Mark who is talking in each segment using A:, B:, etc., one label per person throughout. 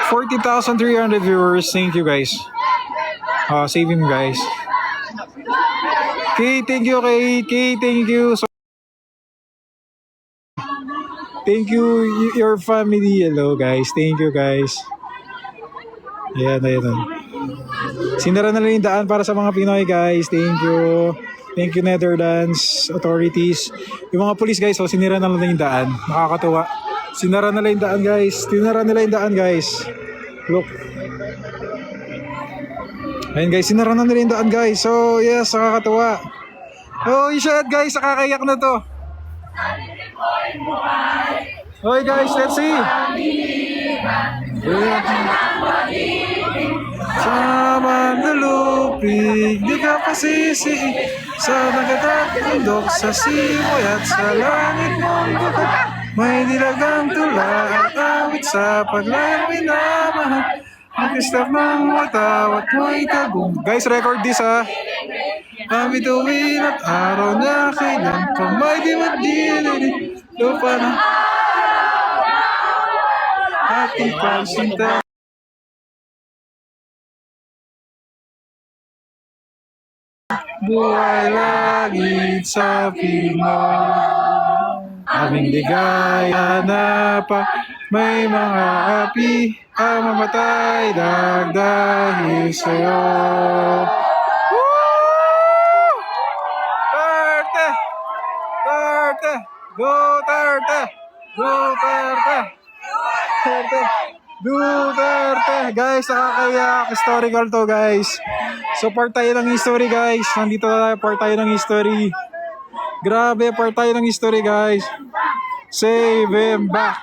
A: 40,300 viewers. Thank you guys. Save him guys. Okay, thank you Kay. Thank you. So, thank you your family. Hello guys. Thank you guys. Ayan. Sinara na lang yung daan para sa mga Pinoy guys. Thank you. Thank you Netherlands authorities. Yung mga police guys, sinira na lang yung daan. Nakakatuwa. Sinara na lang yung daan guys. Sinara nila yung daan guys. Look. Ayun guys, sinara na nila yung daan guys. So yes, nakakatuwa. Oh shit guys, nakakayak na to. Okay guys, let's see. Sa mandalupig, di ka pasisi. Sa nagatatundok, sa simoy at sa langit mong bukod. May dilagang tula at awit sa paglalawin na mahal. Mag-istap ng matawat mo'y tagong. Guys, record this ha. Ang bituin at araw na kailan pa may di lupa na ating pagsinta. Buhay langit sa Pinoy, aming ligaya na pa. May mga api ang mamatay dahil sa'yo. Duterte. Guys, nakakayak. Historical to guys. So part tayo ng history guys. Nandito tayo, part tayo ng history. Grabe, part tayo ng history guys. Save him back.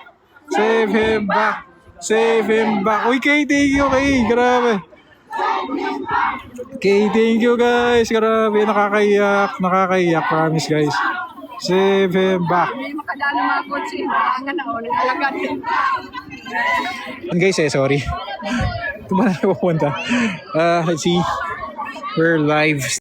A: Save him back. Save him back. Uy, Kay, thank you Kay. Grabe. Kay, thank you guys. Grabe, nakakayak. Promise guys. Save him back. Guys, sorry. Tumala na pupunta. Let's see. We're live.